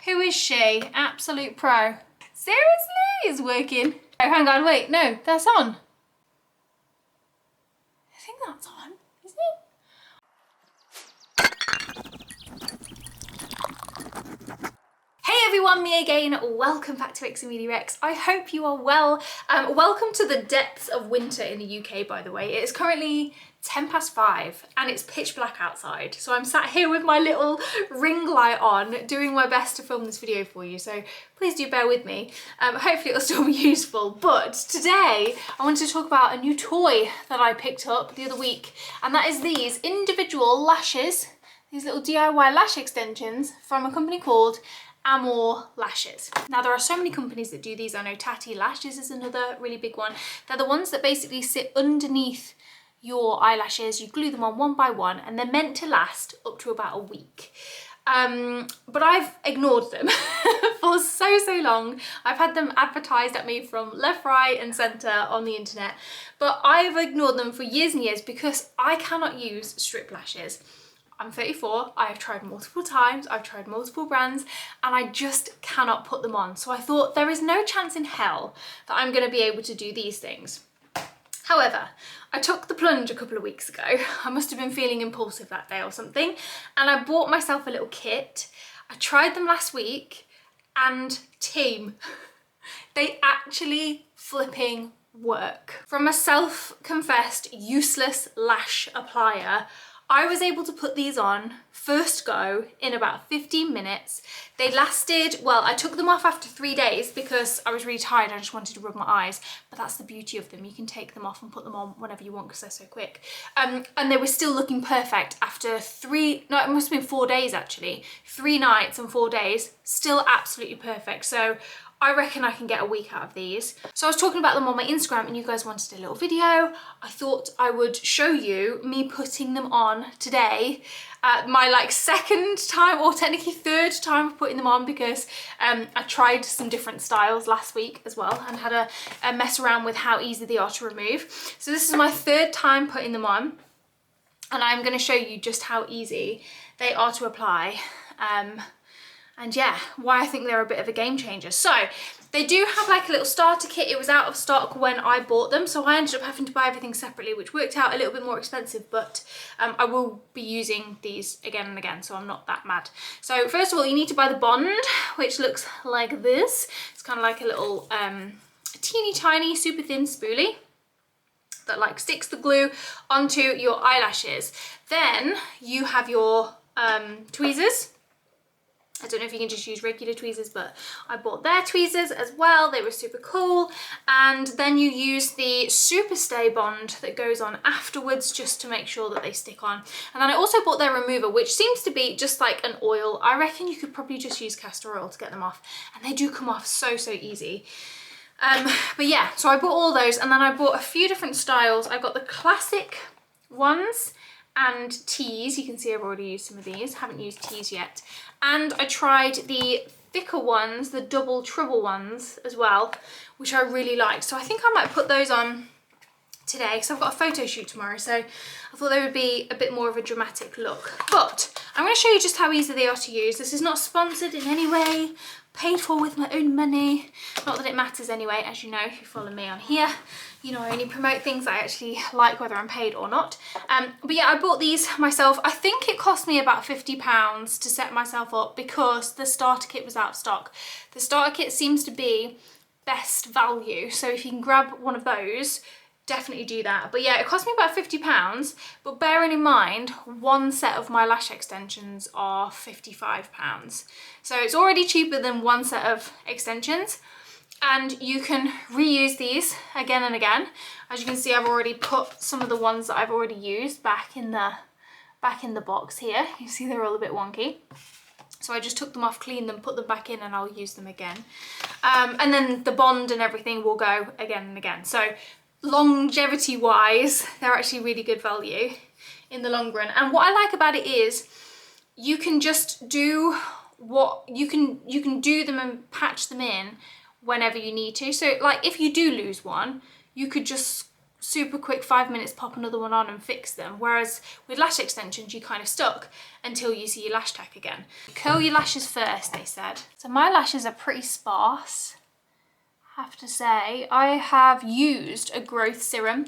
Who is she? Absolute pro. Seriously? It's working. Oh, hang on, wait, no, that's on. I think that's on, isn't it? Hey everyone, me again. Welcome back to xameliax. I hope you are well. Welcome to the depths of winter in the UK, by the way. It is currently 5:10 and it's pitch black outside. So I'm sat here with my little ring light on, doing my best to film this video for you. So please do bear with me. Hopefully it'll still be useful. But today I wanted to talk about a new toy that I picked up the other week. And that is these individual lashes, these little DIY lash extensions from a company called Amor Lashes. Now there are so many companies that do these. I know Tati Lashes is another really big one. They're the ones that basically sit underneath your eyelashes, you glue them on one by one, and they're meant to last up to about a week. But I've ignored them for so long. I've had them advertised at me from left, right and centre on the internet, but I've ignored them for years and years because I cannot use strip lashes. I'm 34, I have tried multiple times, I've tried multiple brands, and I just cannot put them on. So I thought there is no chance in hell that I'm going to be able to do these things. However, I took the plunge a couple of weeks ago. I must have been feeling impulsive that day or something, and I bought myself a little kit. I tried them last week, and team, they actually flipping work. From a self-confessed useless lash applier, I was able to put these on first go in about 15 minutes. They lasted, well, I took them off after 3 days because I was really tired. I just wanted to rub my eyes, but that's the beauty of them. You can take them off and put them on whenever you want because they're so quick. And they were still looking perfect after it must have been 4 days actually. 3 nights and 4 days, still absolutely perfect. So I reckon I can get a week out of these. So I was talking about them on my Instagram and you guys wanted a little video. I thought I would show you me putting them on today. My second time, or technically third time of putting them on, because I tried some different styles last week as well and had a mess around with how easy they are to remove. So this is my third time putting them on, and I'm going to show you just how easy they are to apply. And yeah, why I think they're a bit of a game changer. So they do have like a little starter kit. It was out of stock when I bought them, so I ended up having to buy everything separately, which worked out a little bit more expensive, but I will be using these again and again, so I'm not that mad. So first of all, you need to buy the bond, which looks like this. It's kind of like a little teeny tiny, super thin spoolie that like sticks the glue onto your eyelashes. Then you have your tweezers. I don't know if you can just use regular tweezers, but I bought their tweezers as well. They were super cool. And then you use the super stay bond that goes on afterwards just to make sure that they stick on. And then I also bought their remover, which seems to be just like an oil. I reckon you could probably just use castor oil to get them off. And they do come off so easy. But yeah, so I bought all those, and then I bought a few different styles. I got the classic ones and teas. You can see I've already used some of these, haven't used teas yet. And I tried the thicker ones, the double trouble ones as well, which I really liked. So I think I might put those on today because I've got a photo shoot tomorrow, so I thought they would be a bit more of a dramatic look. But I'm going to show you just how easy they are to use. This is not sponsored in any way, paid for with my own money. Not that it matters anyway, as you know, if you follow me on here. You know, I only promote things I actually like, whether I'm paid or not. But yeah, I bought these myself. I think it cost me about £50 to set myself up because the starter kit was out of stock. The starter kit seems to be best value. So if you can grab one of those, definitely do that. But yeah, it cost me about £50, but bearing in mind, one set of my lash extensions are £55. So it's already cheaper than one set of extensions. And you can reuse these again and again. As you can see, I've already put some of the ones that I've already used back in the box here. You see they're all a bit wonky. So I just took them off, cleaned them, put them back in, and I'll use them again. And then the bond and everything will go again and again. So longevity wise, they're actually really good value in the long run. And what I like about it is you can just do what you can do them and patch them in whenever you need to. So like if you do lose one, you could just super quick 5 minutes, pop another one on and fix them. Whereas with lash extensions, you're kind of stuck until you see your lash tack again. Curl your lashes first, they said. So my lashes are pretty sparse, I have to say. I have used a growth serum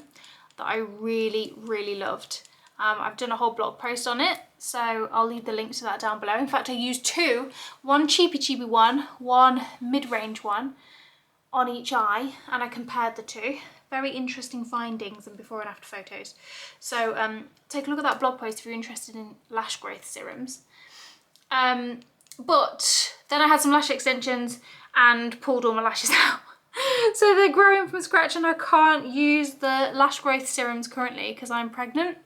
that I really, really loved. I've done a whole blog post on it, so I'll leave the link to that down below. In fact, I used two, one cheapy one, one mid-range one on each eye, and I compared the two. Very interesting findings and before and after photos. So take a look at that blog post if you're interested in lash growth serums. But then I had some lash extensions and pulled all my lashes out. So they're growing from scratch, and I can't use the lash growth serums currently because I'm pregnant.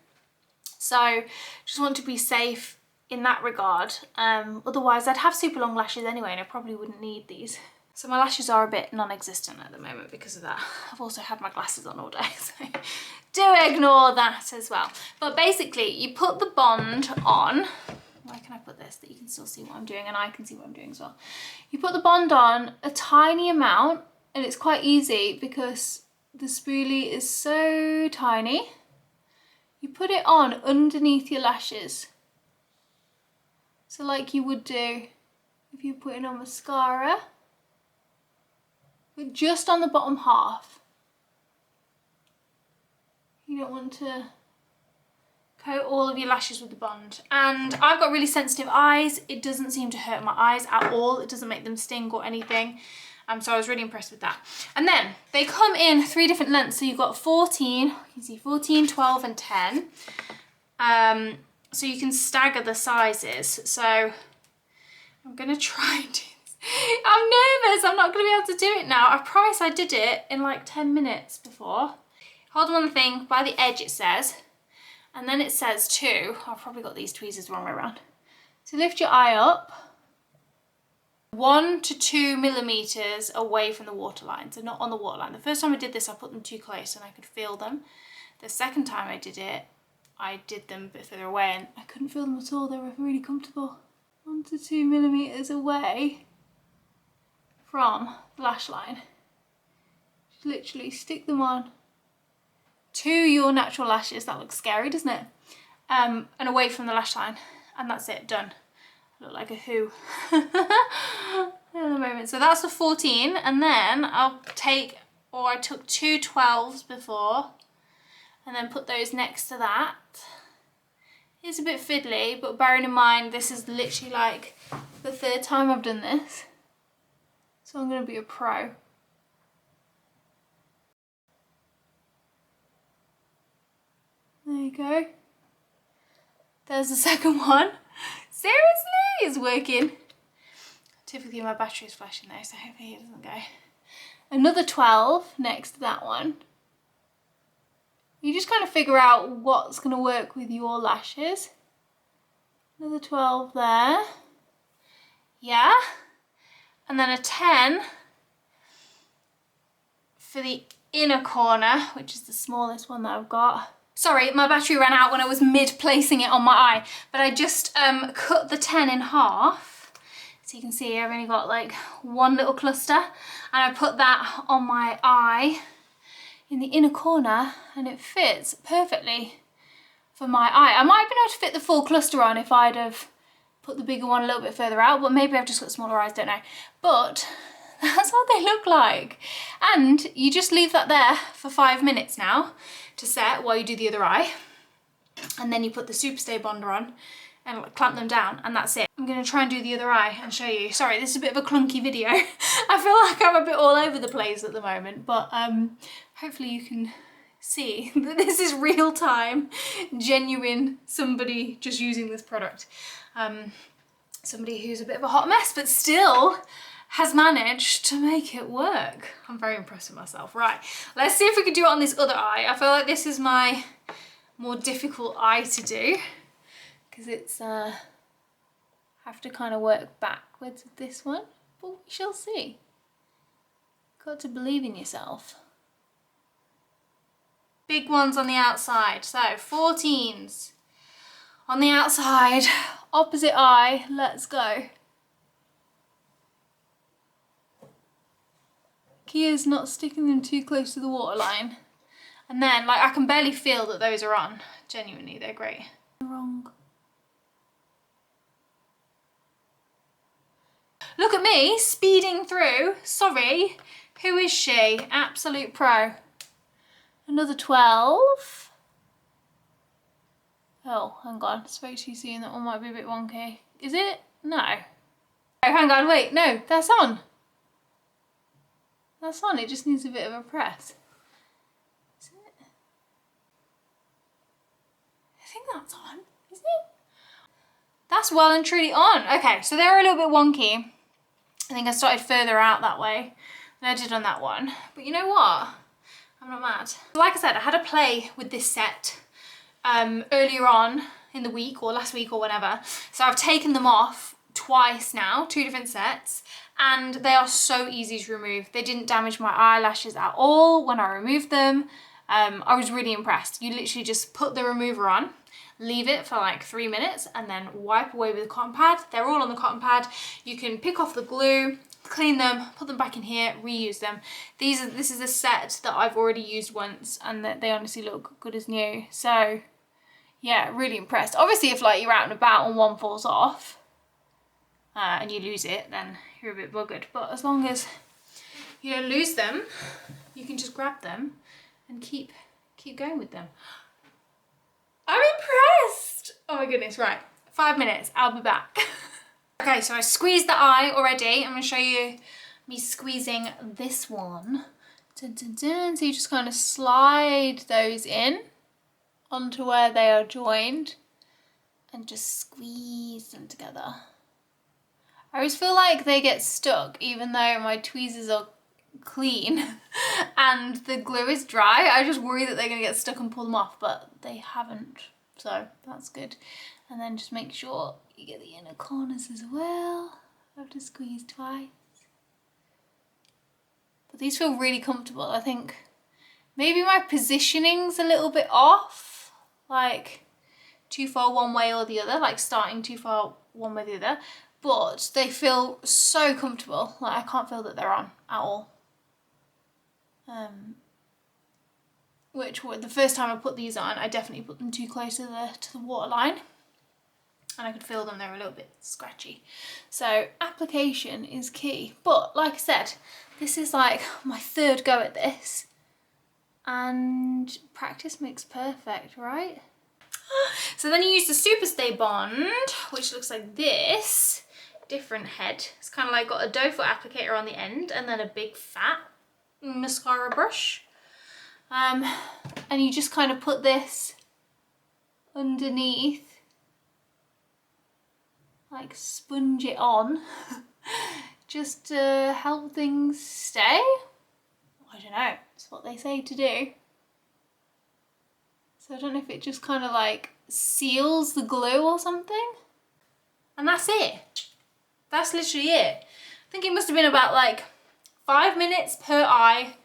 So just want to be safe in that regard. Otherwise I'd have super long lashes anyway, and I probably wouldn't need these. So my lashes are a bit non-existent at the moment because of that. I've also had my glasses on all day, so do ignore that as well. But basically you put the bond on. Where can I put this that you can still see what I'm doing and I can see what I'm doing as well? You put the bond on a tiny amount, and it's quite easy because the spoolie is so tiny. You put it on underneath your lashes. So like you would do if you're putting on mascara, but just on the bottom half. You don't want to coat all of your lashes with the bond. And I've got really sensitive eyes. It doesn't seem to hurt my eyes at all. It doesn't make them sting or anything. So I was really impressed with that. And then they come in 3 different lengths. So you've got 14, you can see 14, 12 and 10. So you can stagger the sizes. So I'm gonna try and do this. I'm nervous, I'm not gonna be able to do it now. I promise I did it in like 10 minutes before. Hold on the thing, by the edge it says, and then it says too, I've probably got these tweezers the wrong way around. So lift your eye up 1 to 2 millimeters away from the waterline, so not on the waterline. The first time I did this, I put them too close and I could feel them. The second time I did them a bit further away and I couldn't feel them at all. They were really comfortable. 1 to 2 millimeters away from the lash line. Just literally stick them on to your natural lashes. That looks scary, doesn't it? And away from the lash line, and that's it, done. I look like a who at the moment. So that's a 14, and then I'll take, or I took 2 12s before, and then put those next to that. It's a bit fiddly, but bearing in mind this is literally like the 3rd time I've done this, so I'm going to be a pro. There you go. There's the second one. Seriously, it's working. Typically my battery is flashing though, so hopefully it doesn't go. Another 12 next to that one. You just kind of figure out what's going to work with your lashes. Another 12 there. Yeah. And then a 10 for the inner corner, which is the smallest one that I've got. Sorry, my battery ran out when I was mid-placing it on my eye, but I just cut the 10 in half. So you can see I've only got like one little cluster, and I put that on my eye in the inner corner, and it fits perfectly for my eye. I might have been able to fit the full cluster on if I'd have put the bigger one a little bit further out, but maybe I've just got smaller eyes, don't know. But that's what they look like. And you just leave that there for 5 minutes now to set while you do the other eye. And then you put the Superstay Bonder on and clamp them down, and that's it. I'm gonna try and do the other eye and show you. Sorry, this is a bit of a clunky video. I feel like I'm a bit all over the place at the moment, but hopefully you can see that this is real time, genuine, somebody just using this product. Somebody who's a bit of a hot mess, but still has managed to make it work. I'm very impressed with myself. Right, let's see if we can do it on this other eye. I feel like this is my more difficult eye to do because it's have to kind of work backwards with this one, but we shall see. Got to believe in yourself. Big ones on the outside, so 14s on the outside, opposite eye, let's go. Kia's not sticking them too close to the waterline. And then, like, I can barely feel that those are on. Genuinely, they're great. Wrong. Look at me, speeding through. Sorry. Who is she? Absolute pro. Another 12. Oh, hang on. Spoke too soon. That one might be a bit wonky. Is it? No. Oh, hang on. Wait. No, that's on. That's on. It just needs a bit of a press. Is it? I think that's on. Is it? That's well and truly on. Okay, so they're a little bit wonky. I think I started further out that way than I did on that one. But you know what? I'm not mad. Like I said, I had a play with this set earlier on in the week or last week or whenever. So I've taken them off twice now, 2 different sets, and they are so easy to remove. They didn't damage my eyelashes at all when I removed them. I was really impressed. You literally just put the remover on, leave it for like 3 minutes, and then wipe away with a cotton pad. They're all on the cotton pad. You can pick off the glue, clean them, put them back in here, reuse them. This is a set that I've already used once, and that they honestly look good as new. So yeah, really impressed. Obviously, if like you're out and about and one falls off and you lose it, then you're a bit buggered. But as long as you don't lose them, you can just grab them and keep going with them. I'm impressed. Oh my goodness, right. 5 minutes, I'll be back. Okay, so I squeezed the eye already. I'm gonna show you me squeezing this one. Dun, dun, dun. So you just kind of slide those in onto where they are joined and just squeeze them together. I always feel like they get stuck even though my tweezers are clean and the glue is dry. I just worry that they're gonna get stuck and pull them off, but they haven't, so that's good. And then just make sure you get the inner corners as well. I have to squeeze twice. But these feel really comfortable. I think maybe my positioning's a little bit off, like too far one way or the other, like starting too far one way or the other, but they feel so comfortable. Like I can't feel that they're on at all. Which the first time I put these on, I definitely put them too close to the waterline, and I could feel them, they were a little bit scratchy. So application is key. But like I said, this is like my 3rd go at this, and practice makes perfect, right? So then you use the Super Stay Bond, which looks like this. Different head. It's kind of like got a doe foot applicator on the end and then a big fat mascara brush. And you just kind of put this underneath, like sponge it on, just to help things stay. I don't know, it's what they say to do. So I don't know if it just kind of like seals the glue or something. And that's it. That's literally it. I think it must have been about like 5 minutes per eye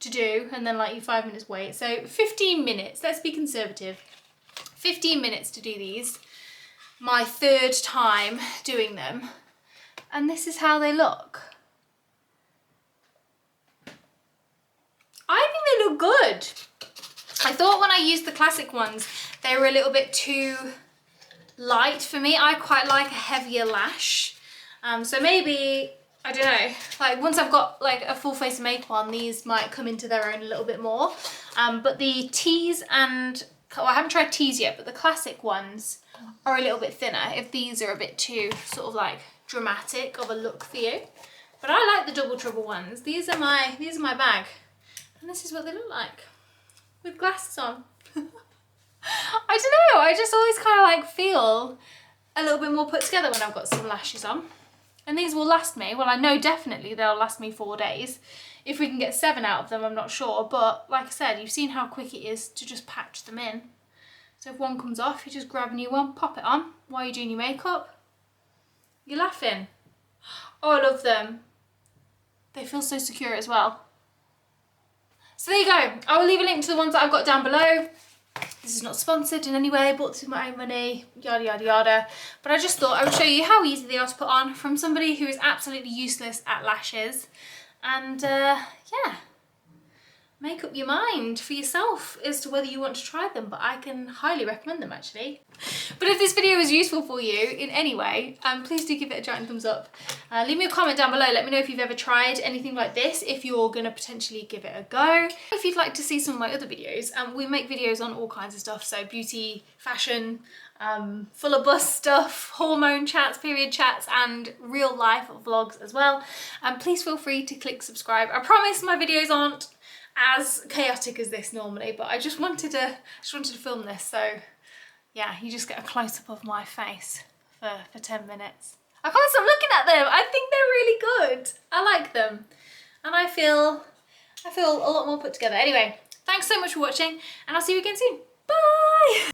to do, and then like you 5 minutes wait. So 15 minutes, let's be conservative. 15 minutes to do these. My 3rd time doing them. And this is how they look. I think they look good. I thought when I used the classic ones, they were a little bit too light for me. I quite like a heavier lash. So maybe, I don't know, like once I've got like a full face of makeup on, these might come into their own a little bit more. But the teas and, well, I haven't tried teas yet, but the classic ones are a little bit thinner if these are a bit too sort of like dramatic of a look for you. But I like the Double Trouble ones. These are my bag. And this is what they look like with glasses on. I don't know, I just always kind of like feel a little bit more put together when I've got some lashes on. And these will last me, well I know definitely they'll last me 4 days. If we can get 7 out of them, I'm not sure, but like I said, you've seen how quick it is to just patch them in. So if one comes off, you just grab a new one, pop it on while you're doing your makeup. You're laughing. Oh, I love them. They feel so secure as well. So there you go. I will leave a link to the ones that I've got down below. This is not sponsored in any way, bought with my own money, yada yada yada. But I just thought I would show you how easy they are to put on from somebody who is absolutely useless at lashes. And yeah, make up your mind for yourself as to whether you want to try them, but I can highly recommend them actually. But if this video was useful for you in any way, please do give it a giant thumbs up. Leave me a comment down below, let me know if you've ever tried anything like this, if you're gonna potentially give it a go. If you'd like to see some of my other videos, we make videos on all kinds of stuff, so beauty, fashion, full of bus stuff, hormone chats, period chats, and real life vlogs as well. Please feel free to click subscribe. I promise my videos aren't as chaotic as this normally, but I just wanted to film this, so yeah, you just get a close-up of my face for 10 minutes. I can't stop looking at them. I think they're really good. I like them, and I feel a lot more put together. Anyway, thanks so much for watching, and I'll see you again soon. Bye.